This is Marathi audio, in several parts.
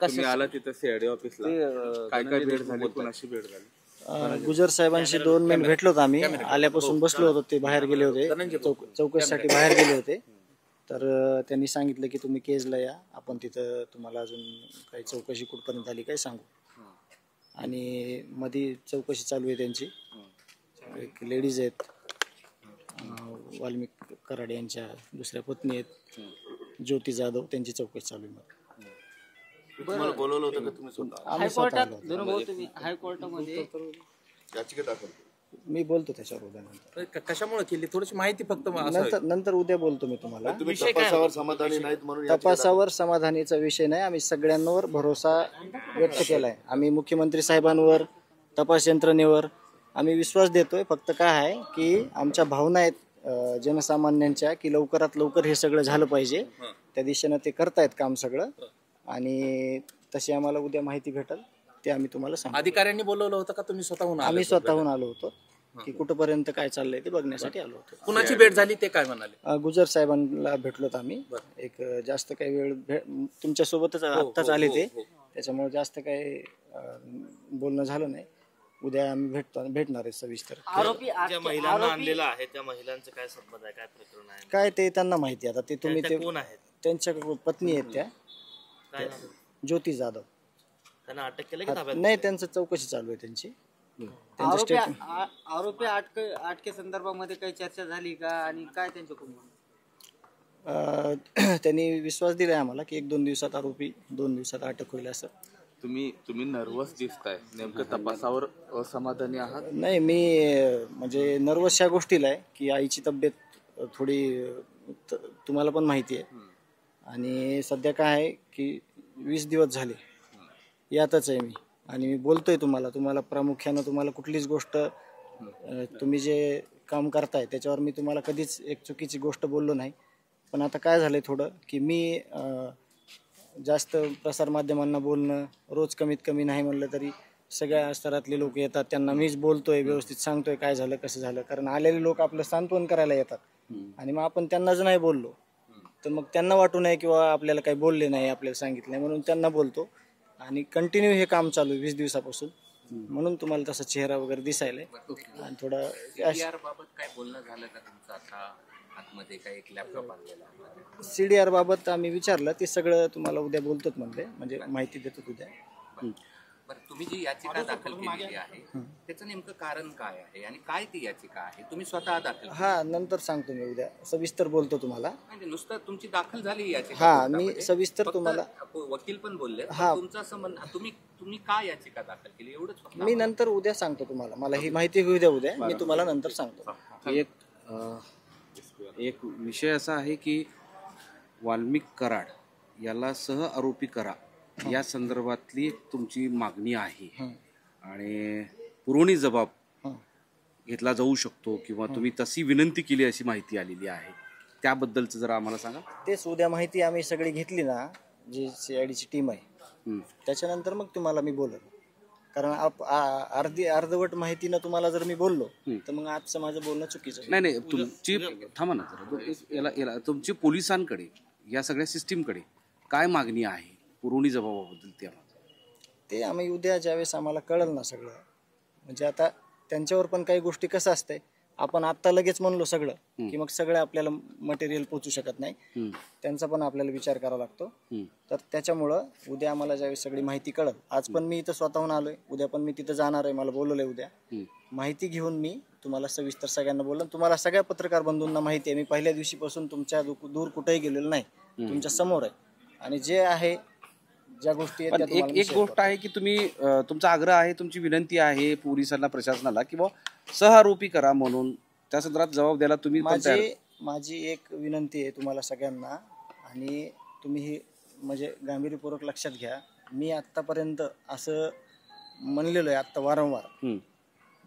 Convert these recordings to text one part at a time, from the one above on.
तुम्ही आला तिथं सीआयडी ऑफिसला, काय काय भेट झाली, कोणाशी भेट झाली? गुजर साहेबांशी 2 महिने भेटलो होतो आम्ही. आल्यापासून बसलो होतो, ते बाहेर गेले होते, चौकशीसाठी बाहेर गेले होते. तर त्यांनी सांगितलं की तुम्ही केजला या, आपण तिथं तुम्हाला अजून काही चौकशी कुठपर्यंत आली काय सांगू. आणि मध्ये चौकशी चालू आहे त्यांची. एक लेडीज आहेत, वाल्मिक कराड यांच्या दुसऱ्या पत्नी आहेत, ज्योती जाधव, त्यांची चौकशी चालू आहे. तुम्हाला बोलवलं होतं का तुम्ही स्वतः? हायकोर्टामध्ये याचिका दाखल मी बोलतो त्याच्यावर उद्या. कशामुळे केली थोडीशी माहिती फक्त नंतर उद्या बोलतो मी तुम्हाला. तपासावर समाधानी नाहीत म्हणून तपासावर समाधानीचा विषय नाही, आम्ही सगळ्यांवर भरोसा व्यक्त केलाय. आम्ही मुख्यमंत्री साहेबांवर, तपास यंत्रणेवर आम्ही विश्वास देतोय. फक्त काय आहे की आमच्या भावना आहेत जनसामान्यांच्या की लवकरात लवकर हे सगळं झालं पाहिजे. त्या दिशेनं ते करतायत काम सगळं, आणि तशी आम्हाला उद्या माहिती भेटेल ते आम्ही तुम्हाला सांगू. अधिकाऱ्यांनी बोलवलं होतं का तुम्ही स्वतःहून? आम्ही स्वतःहून आलो होतो की कुठपर्यंत काय चाललंय ते बघण्यासाठी आलो होतो. कुणाची भेट झाली ते काय म्हणाले? गुजर साहेबांना भेटलोत आम्ही. एक जास्त काही वेळ तुमच्या सोबतच आत्ताच आले ते, त्याच्यामुळे जास्त काही बोलणं झालं नाही. उद्या आम्ही भेटणार आहे सविस्तर. ज्या महिलांना आणलेलं आहे त्या महिलांचं काय संबंध आहे, काय प्रकरण आहे, काय ते त्यांना माहिती. आता ते तुम्ही ते कोण आहेत? त्यांच्या पत्नी आहेत त्या ज्योती जाधव. त्यांना अटक केलं की ताब्यात? नाही, त्यांचं चौकशी चालू आहे त्यांची. आरोपी अटके संदर्भामध्ये काही चर्चा झाली का, आणि काय त्यांच्याकडून? त्यांनी विश्वास दिलाय आम्हाला की 1-2 दिवसात आरोपी 2 दिवसात अटक होईल असं. तुम्ही नर्वस दिसताय, नेमकं तपासावर असमाधानी आहात? नाही, मी म्हणजे नर्वस या गोष्टीला आहे की आईची तब्येत थोडी तुम्हाला पण माहिती आहे, आणि सध्या काय आहे की 20 दिवस झाले यातच आहे मी. आणि मी बोलतोय तुम्हाला प्रामुख्यानं तुम्हाला कुठलीच गोष्ट, तुम्ही जे काम करताय त्याच्यावर मी तुम्हाला कधीच एक चुकीची गोष्ट बोललो नाही. पण आता काय झालंय थोडं की मी जास्त प्रसारमाध्यमांना बोलणं, रोज कमीत कमी नाही म्हणलं तरी सगळ्या स्तरातले लोक येतात, त्यांना मीच बोलतोय, व्यवस्थित सांगतोय काय झालं कसं झालं. कारण आलेले लोक आपलं सांत्वन करायला येतात, आणि मग आपण त्यांना जर नाही बोललो तर मग त्यांना वाटू नये किंवा आपल्याला काही बोलले नाही, आपल्याला सांगितलं नाही, म्हणून त्यांना बोलतो. आणि कंटिन्यू हे काम चालू आहे 20 दिवसापासून, म्हणून तुम्हाला तसा चेहरा वगैरे दिसायलाय. आणि थोडा CDR बाबत काय बोलणं झालं का तुमचं? आता आतमध्ये काय एक लॅपटॉप आणलेला CDR बाबत आम्ही विचारलं, ते सगळं तुम्हाला उद्या बोलतोच म्हणजे माहिती देतो उद्या. बरं, तुम्ही जी याचिका दाखल केलेली आहे त्याचं नेमकं कारण काय आहे आणि काय ती याचिका आहे? तुम्ही स्वतः दाखल? हा, नंतर सांगतो मी, उद्या सविस्तर बोलतो तुम्हाला. म्हणजे नुसतं तुमची दाखल झाली याचिका? हा, मी सविस्तर तुम्हाला. वकील पण बोलले. हा, तुमचा संबंध, तुम्ही काय याचिका दाखल केली एवढंच? मी नंतर उद्या सांगतो तुम्हाला. मला ही माहिती घेऊ द्या उद्या, मी तुम्हाला नंतर सांगतो. एक विषय असा आहे की वाल्मिक कराड याला सह आरोपी करा या संदर्भातली तुमची मागणी आहे, आणि पुरवणी जबाब घेतला जाऊ शकतो किंवा तुम्ही तशी विनंती केली अशी माहिती आलेली आहे. त्याबद्दलचं जरा आम्हाला सांगा. तेच, उद्या माहिती आम्ही सगळी घेतली ना, जी CIDची टीम आहे, त्याच्यानंतर मग तुम्हाला मी बोलेन. कारण अर्धवट माहितीनं तुम्हाला जर मी बोललो तर मग आजचं माझं बोलणं चुकीचं. नाही, तुमची थांबा ना जरा, याला तुमची पोलिसांकडे, या सगळ्या सिस्टीमकडे काय मागणी आहे पुरवणी जबाबाबद्दल? ते आम्ही उद्या ज्यावेळेस आम्हाला कळलं ना सगळं, म्हणजे आता त्यांच्यावर पण काही गोष्टी कसं असतंय, आपण आत्ता लगेच म्हणलो सगळं की मग सगळं आपल्याला मटेरियल पोचू शकत नाही, त्यांचा पण आपल्याला विचार करावा लागतो. तर त्याच्यामुळं उद्या आम्हाला ज्यावेळेस सगळी माहिती कळल, आज पण मी इथं स्वतःहून आलोय, उद्या पण मी तिथं जाणार आहे, मला बोलवलंय उद्या. माहिती घेऊन मी तुम्हाला सविस्तर सगळ्यांना बोललो. तुम्हाला सगळ्या पत्रकार बंधूंना माहिती आहे, मी पहिल्या दिवशीपासून तुमच्या दूर कुठेही गेलेलो नाही, तुमच्या समोर आहे. आणि जे आहे, ज्या गोष्टी आहेत, एक गोष्ट आहे की तुम्ही, तुमचा आग्रह आहे, तुमची विनंती आहे पोलिसांना, प्रशासनाला, किंवा सहआरोपी करा म्हणून, त्या संदर्भात जबाब द्यायला तुम्ही. माझी एक विनंती आहे तुम्हाला सगळ्यांना, आणि तुम्ही ही म्हणजे गांभीर्यपूर्वक लक्षात घ्या. मी आत्तापर्यंत असं म्हणलेलो आहे, आत्ता वारंवार,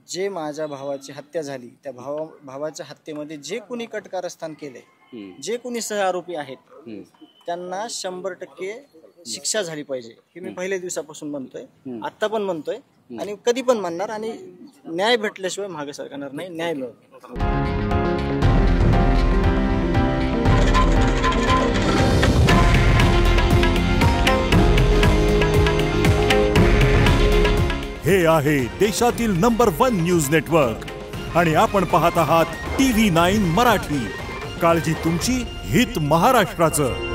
जे माझ्या भावाची हत्या झाली, त्या भावाच्या हत्येमध्ये जे कुणी कटकारस्थान केलंय, जे कुणी सहआरोपी आहेत, त्यांना 100% शिक्षा झाली पाहिजे, हे मी पहिल्या दिवसापासून म्हणतोय, आत्ता पण म्हणतोय, आणि कधी पण म्हणणार. आणि न्याय भेटल्याशिवाय मागे सरकणार नाही, न्याय मिळवतो. हे आहे देशातील नंबर 1 न्यूज नेटवर्क आणि आपण पाहत आहात TV9 मराठी. काळजी तुमची, हित महाराष्ट्राचं.